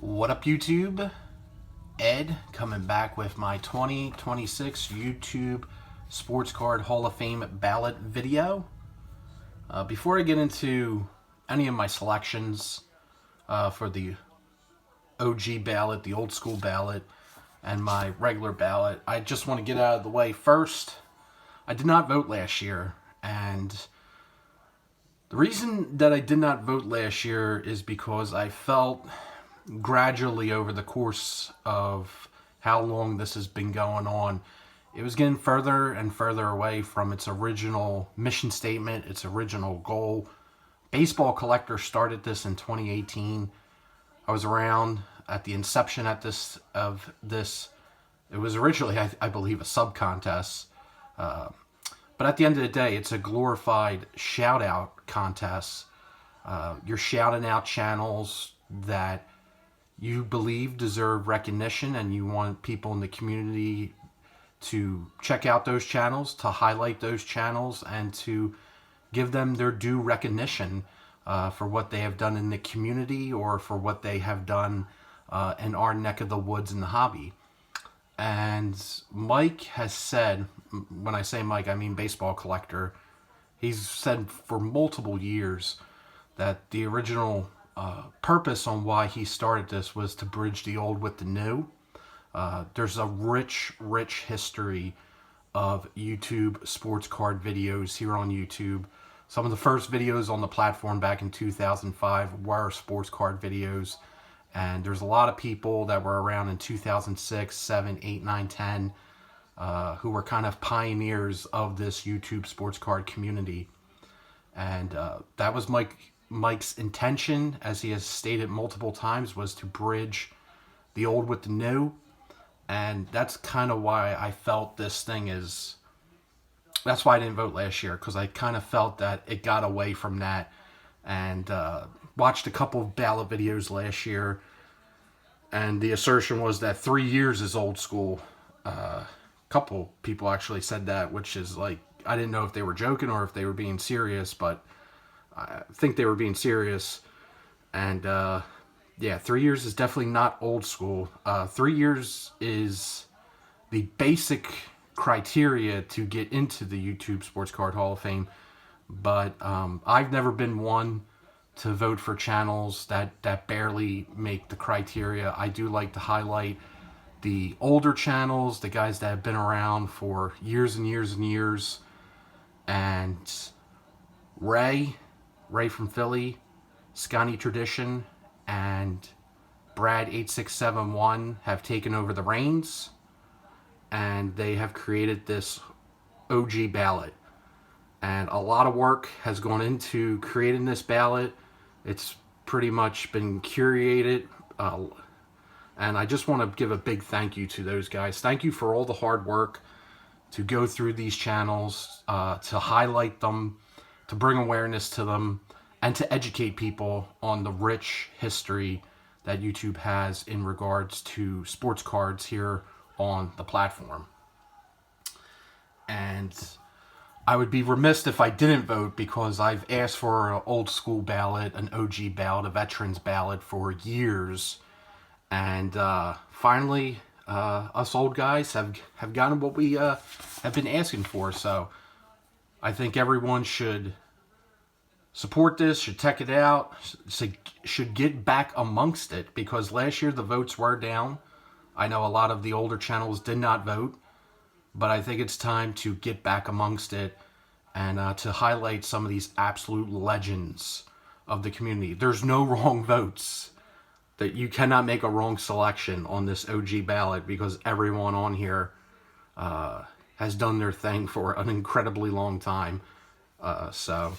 What up, YouTube? Ed coming back with my 2026 YouTube Sports Card Hall of Fame ballot video. Before I get into any of my selections for the OG ballot, the old school ballot, and my regular ballot, I just want to get out of the way first. I did not vote last year, and the reason that I did not vote last year is because I felt gradually over the course of how long this has been going on, it was getting further and further away from its original mission statement, its original goal. Baseball Collector started this in 2018. I was around at the inception of this. It was originally, I believe, a sub-contest. But at the end of the day, it's a glorified shout-out contest. You're shouting out channels that you believe deserve recognition, and you want people in the community to check out those channels, to highlight those channels, and to give them their due recognition for what they have done in the community or for what they have done in our neck of the woods in the hobby. And Mike has said, when I say Mike, I mean Baseball Collector, he's said for multiple years that the original purpose on why he started this was to bridge the old with the new. There's a rich history of YouTube sports card videos here on YouTube. Some of the first videos on the platform back in 2005 were sports card videos, and there's a lot of people that were around in 2006, 7, 8, 9, 10 who were kind of pioneers of this YouTube sports card community. And that was Mike's intention, as he has stated multiple times, was to bridge the old with the new. And that's kind of why I felt this thing is, that's why I didn't vote last year, because I kind of felt that it got away from that. And watched a couple of ballot videos last year, and the assertion was that 3 years is old school. A couple people actually said that, which is like, I didn't know if they were joking or if they were being serious, but I think they were being serious. And yeah, 3 years is definitely not old school. 3 years is the basic criteria to get into the YouTube Sports Card Hall of Fame. But I've never been one to vote for channels that barely make the criteria. I do like to highlight the older channels, the guys that have been around for years and years and years. And Ray from Philly, Scotty Tradition, and Brad8671 have taken over the reins, and they have created this OG ballot. And a lot of work has gone into creating this ballot. It's pretty much been curated, and I just want to give a big thank you to those guys. Thank you for all the hard work to go through these channels, to highlight them, to bring awareness to them, and to educate people on the rich history that YouTube has in regards to sports cards here on the platform. And I would be remiss if I didn't vote, because I've asked for an old school ballot, an OG ballot, a veterans ballot for years. And finally, us old guys have gotten what we have been asking for. So I think everyone should support this, should check it out, should get back amongst it, because last year the votes were down. I know a lot of the older channels did not vote, but I think it's time to get back amongst it and to highlight some of these absolute legends of the community. There's no wrong votes. That you cannot make a wrong selection on this OG ballot, because everyone on here has done their thing for an incredibly long time. So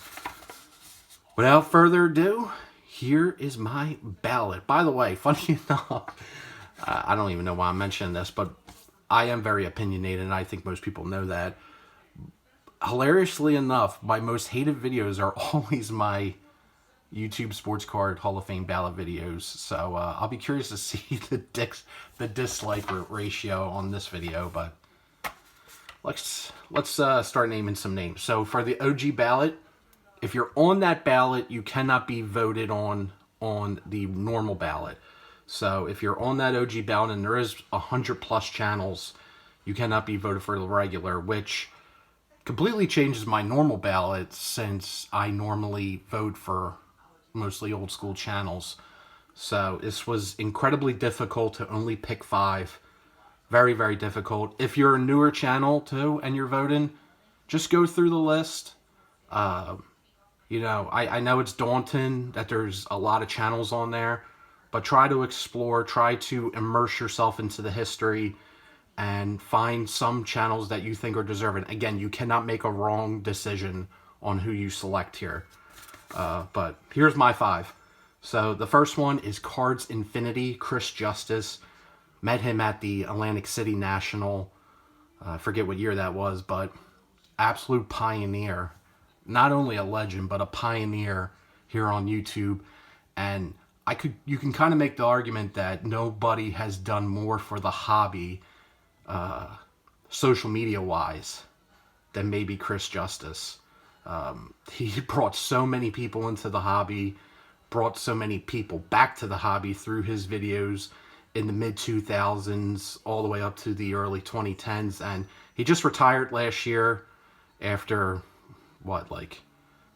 without further ado, here is my ballot. By the way, funny enough, I don't even know why I'm mentioning this, but I am very opinionated, and I think most people know that. Hilariously enough, my most hated videos are always my YouTube Sports Card Hall of Fame ballot videos. So I'll be curious to see the dislike ratio on this video, but let's start naming some names. So for the OG ballot, if you're on that ballot, you cannot be voted on the normal ballot. So if you're on that OG ballot, and there is 100+ channels, you cannot be voted for the regular, which completely changes my normal ballot, since I normally vote for mostly old school channels. So this was incredibly difficult to only pick 5. Very, very difficult. If you're a newer channel too and you're voting, just go through the list. You know, I know it's daunting that there's a lot of channels on there, but try to explore, try to immerse yourself into the history, and find some channels that you think are deserving. Again, you cannot make a wrong decision on who you select here. But here's my 5. So the first one is Cards Infinity, Chris Justice. Met him at the Atlantic City National. I forget what year that was, but absolute pioneer. Not only a legend, but a pioneer here on YouTube. And you can kind of make the argument that nobody has done more for the hobby, social media wise, than maybe Chris Justice. He brought so many people into the hobby, brought so many people back to the hobby through his videos in the mid-2000s all the way up to the early 2010s. And he just retired last year after, what, like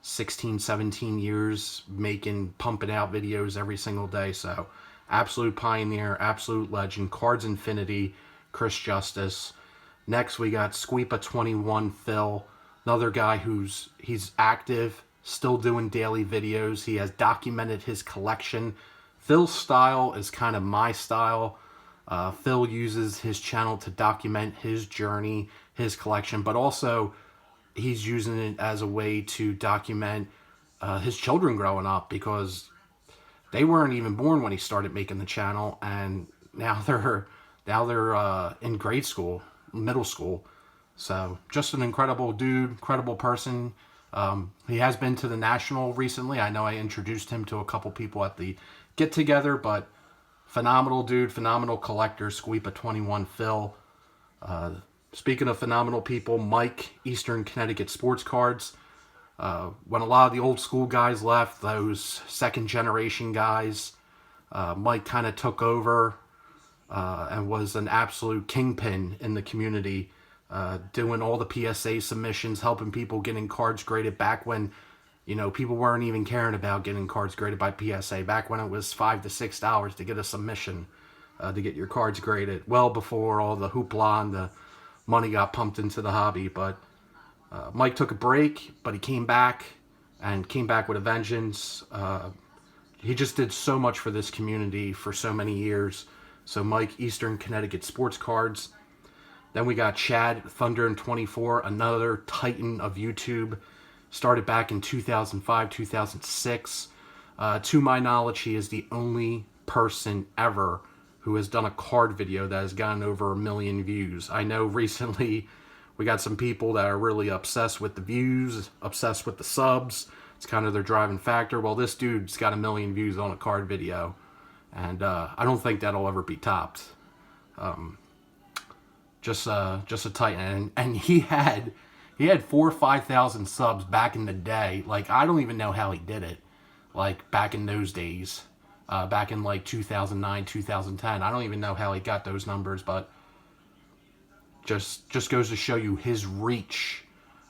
16, 17 years pumping out videos every single day. So absolute pioneer, absolute legend. Cards Infinity, Chris Justice. Next we got Squeepa21 Phil, another guy he's active, still doing daily videos. He has documented his collection. Phil's style is kind of my style. Phil uses his channel to document his journey, his collection, but also he's using it as a way to document his children growing up, because they weren't even born when he started making the channel, and now they're in grade school, middle school. So just an incredible dude, incredible person. He has been to the National recently. I know I introduced him to a couple people at the get-together, but phenomenal dude, phenomenal collector, Squeepa21 Phil. Speaking of phenomenal people, Mike, Eastern Connecticut Sports Cards. When a lot of the old school guys left, those second-generation guys, Mike kind of took over and was an absolute kingpin in the community, doing all the PSA submissions, helping people getting cards graded back when, you know, people weren't even caring about getting cards graded by PSA. Back when it was $5 to $6 to get a submission to get your cards graded, well before all the hoopla and the money got pumped into the hobby. But Mike took a break, but he came back with a vengeance. He just did so much for this community for so many years. So Mike, Eastern Connecticut Sports Cards. Then we got Chad, Thunder24, another titan of YouTube. Started back in 2005, 2006. To my knowledge, he is the only person ever who has done a card video that has gotten over 1 million views. I know recently we got some people that are really obsessed with the views, obsessed with the subs. It's kind of their driving factor. Well, this dude's got 1 million views on a card video, and I don't think that'll ever be topped. Just a titan, and he had 4,000 or 5,000 subs back in the day. Like, I don't even know how he did it. Like, back in those days, back in like 2009, 2010. I don't even know how he got those numbers, but just goes to show you his reach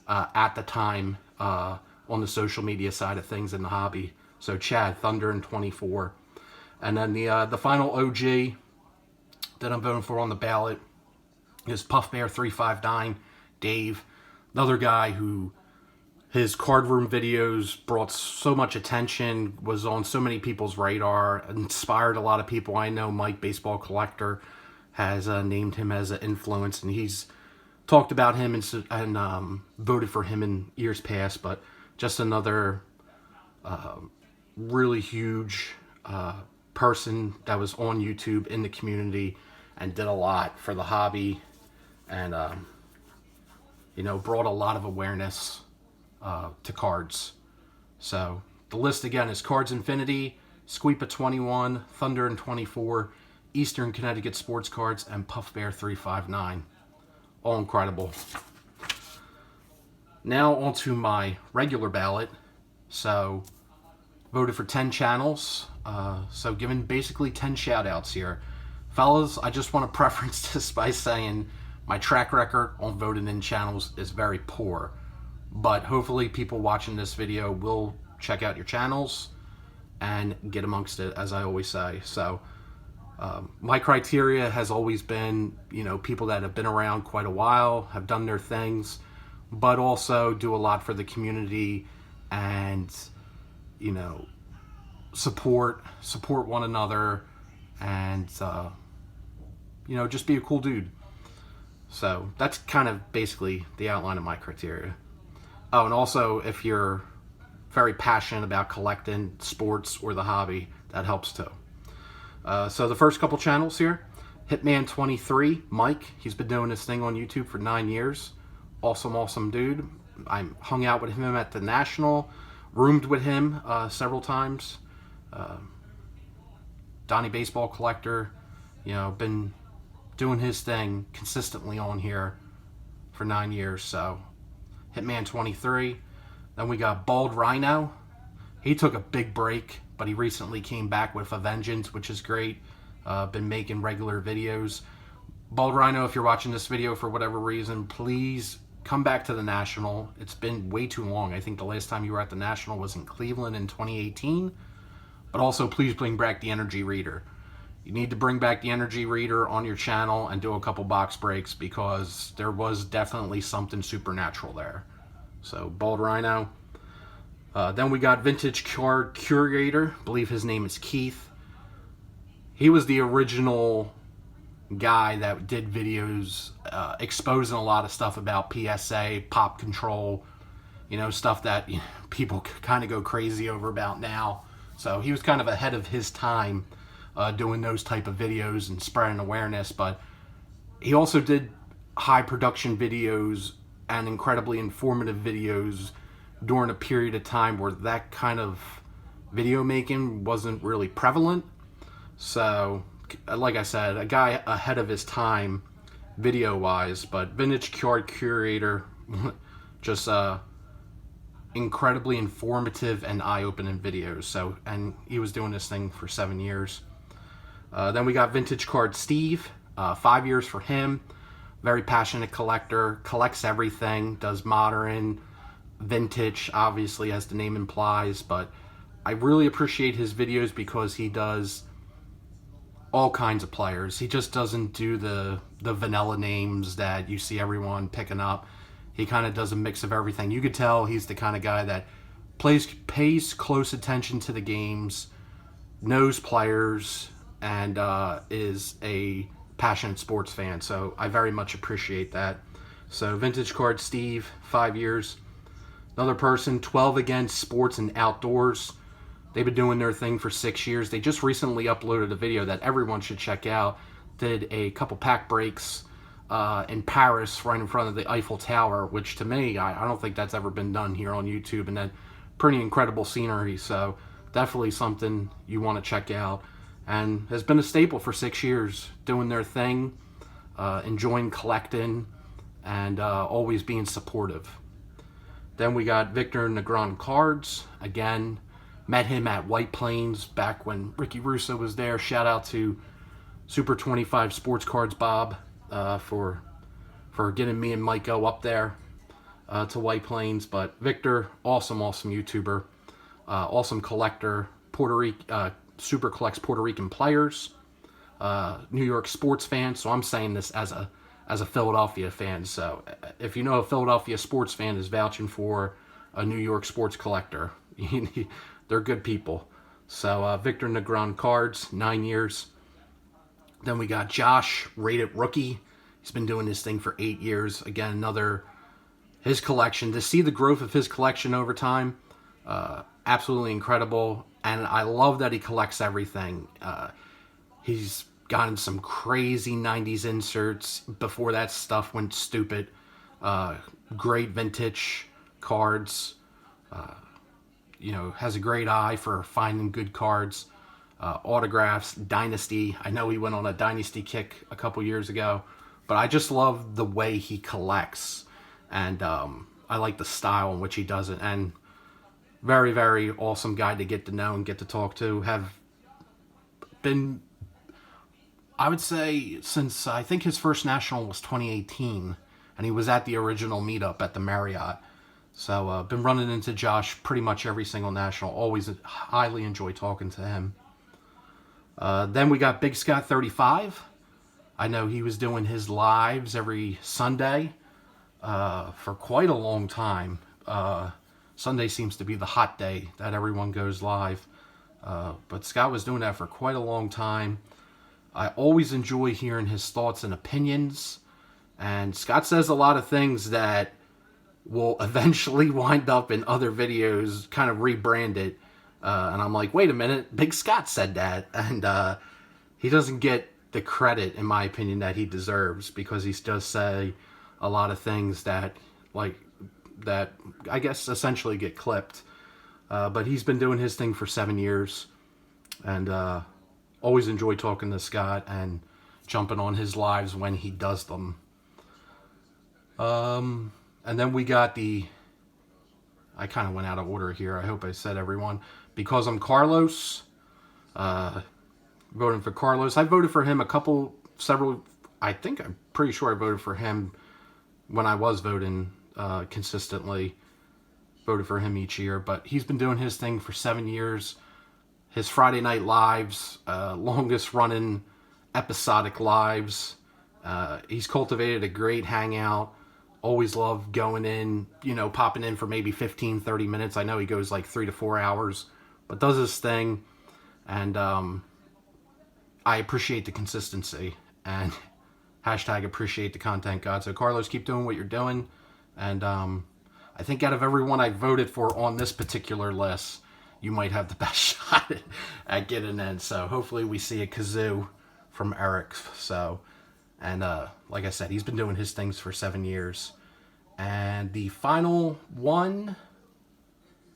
at the time on the social media side of things in the hobby. So Chad, Thunder24, and then the final OG that I'm voting for on the ballot is PuffBear359, Dave, another guy who his card room videos brought so much attention, was on so many people's radar, inspired a lot of people. I know Mike, Baseball Collector, has named him as an influence, and he's talked about him and voted for him in years past. But just another really huge person that was on YouTube in the community and did a lot for the hobby, and you know, brought a lot of awareness to cards. So the list again is Cards Infinity, Squeepa21, Thunder24, Eastern Connecticut Sports Cards, and PuffBear359. All incredible. Now onto my regular ballot. So voted for 10 channels. So giving basically 10 shout outs here. Fellas, I just want to preference this by saying my track record on voting in channels is very poor. But hopefully people watching this video will check out your channels and get amongst it, as I always say. So my criteria has always been, you know, people that have been around quite a while, have done their things, but also do a lot for the community and, you know, support one another and, you know, just be a cool dude. So that's kind of basically the outline of my criteria. Oh, and also if you're very passionate about collecting sports or the hobby, that helps too. So the first couple channels here, Hitman23, Mike, he's been doing this thing on YouTube for 9 years. Awesome dude. I hung out with him at the National, roomed with him several times. Donnie Baseball Collector, you know, been doing his thing consistently on here for 9 years. So Hitman23. Then we got Bald Rhino. He took a big break, but he recently came back with a vengeance, which is great. Been making regular videos. Bald Rhino, if you're watching this video for whatever reason, please come back to the National. It's been way too long. I think the last time you were at the National was in Cleveland in 2018. But also, please bring back the Energy Reader. You need to bring back the Energy Reader on your channel and do a couple box breaks, because there was definitely something supernatural there. So, Bald Rhino. Then we got Vintage Card Curator. I believe his name is Keith. He was the original guy that did videos exposing a lot of stuff about PSA, pop control, you know, stuff that, you know, people kind of go crazy over about now. So he was kind of ahead of his time doing those type of videos and spreading awareness. But he also did high production videos and incredibly informative videos during a period of time where that kind of video making wasn't really prevalent. So, like I said, a guy ahead of his time video-wise, but Vintage Card Curator, just incredibly informative and eye-opening videos. So, and he was doing this thing for 7 years. Then we got Vintage Card Steve, 5 years for him. Very passionate collector, collects everything, does modern, vintage, obviously, as the name implies, but I really appreciate his videos because he does all kinds of players. He just doesn't do the vanilla names that you see everyone picking up. He kind of does a mix of everything. You could tell he's the kind of guy that pays close attention to the games, knows players, and is a passionate sports fan. So I very much appreciate that. So Vintage Card Steve, 5 years. Another person, 12 Against Sports and Outdoors. They've been doing their thing for 6 years. They just recently uploaded a video that everyone should check out. Did a couple pack breaks in Paris, right in front of the Eiffel Tower, which to me, I don't think that's ever been done here on YouTube, and that pretty incredible scenery. So definitely something you want to check out. And has been a staple for 6 years, doing their thing, enjoying collecting, and always being supportive. Then we got Victor Negron Cards. Again, met him at White Plains back when Ricky Russo was there. Shout out to Super 25 Sports Cards Bob for getting me and Mike go up there to White Plains. But Victor, awesome YouTuber, awesome collector, super collects Puerto Rican players, New York sports fan. So I'm saying this as a Philadelphia fan. So if you know a Philadelphia sports fan is vouching for a New York sports collector, they're good people. So Victor Negron Cards, 9 years. Then we got Josh, Rated Rookie. He's been doing this thing for 8 years. Again, his collection, to see the growth of his collection over time, absolutely incredible. And I love that he collects everything. He's gotten some crazy 90s inserts before that stuff went stupid. Great vintage cards. Has a great eye for finding good cards. Autographs, Dynasty. I know he went on a Dynasty kick a couple years ago, but I just love the way he collects, and I like the style in which he does it. And very, very awesome guy to get to know and get to talk to. Have been, I would say, since I think his first national was 2018, and he was at the original meetup at the Marriott. So been running into Josh pretty much every single national. Always highly enjoy talking to him. Then we got Big Scott 35. I know he was doing his lives every Sunday for quite a long time. Sunday seems to be the hot day that everyone goes live. But Scott was doing that for quite a long time. I always enjoy hearing his thoughts and opinions. And Scott says a lot of things that will eventually wind up in other videos, kind of rebranded. And I'm like, wait a minute, Big Scott said that. And he doesn't get the credit, in my opinion, that he deserves, because he does say a lot of things that, that I guess essentially get clipped. But he's been doing his thing for 7 years. And always enjoy talking to Scott and jumping on his lives when he does them. And then we got I kind of went out of order here. I hope I said everyone. Because I'm Carlos. Voting for Carlos. I voted for him I think I'm pretty sure I voted for him when I was voting consistently. Voted for him each year. But he's been doing his thing for 7 years. His Friday Night Lives, longest running episodic lives. He's cultivated a great hangout. Always love going in, popping in for maybe 15, 30 minutes. I know he goes like 3 to 4 hours, but does his thing. And I appreciate the consistency, and hashtag appreciate the content, God. So Carlos, keep doing what you're doing. And I think out of everyone I voted for on this particular list, you might have the best shot at getting in. So hopefully we see a kazoo from Eric. So, and like I said, he's been doing his things for 7 years. And the final one,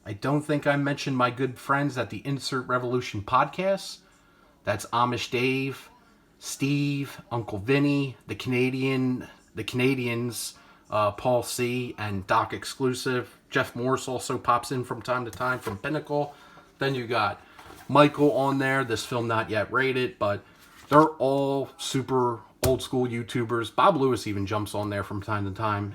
I don't think I mentioned my good friends at the Insert Revolution podcast. That's Amish Dave, Steve, Uncle Vinny, the Canadians, Paul C, and Doc Exclusive. Jeff Morse also pops in from time to time from Pinnacle. Then you got Michael on there, this film not yet rated, but they're all super old school YouTubers. Bob Lewis even jumps on there from time to time,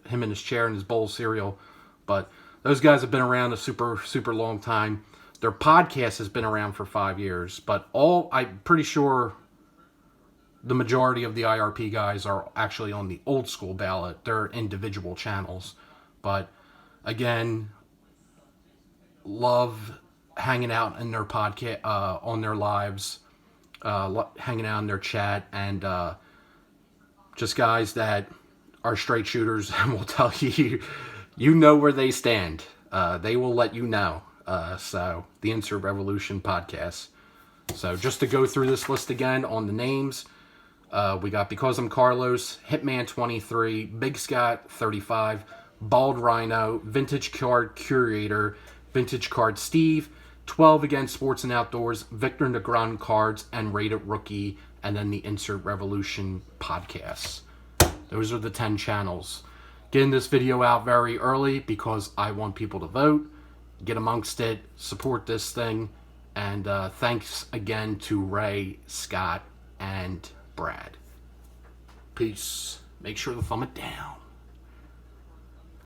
him in his chair and his bowl of cereal. But those guys have been around a super, super long time. Their podcast has been around for 5 years, but I'm pretty sure the majority of the IRP guys are actually on the old school ballot. They're individual channels. But again, love hanging out in their podcast, on their lives, hanging out in their chat, and just guys that are straight shooters and will tell you, where they stand. They will let you know. So the Insert Revolution podcast. So just to go through this list again on the names, we got Because I'm Carlos, Hitman 23, Big Scott 35, Bald Rhino, Vintage Card Curator, Vintage Card Steve, 12 Against Sports and Outdoors, Victor Negron Cards, and Rated Rookie, and then the Insert Revolution podcasts. Those are the 10 channels. Getting this video out very early because I want people to vote, get amongst it, support this thing, and thanks again to Ray, Scott, and Brad. Peace. Make sure to thumb it down.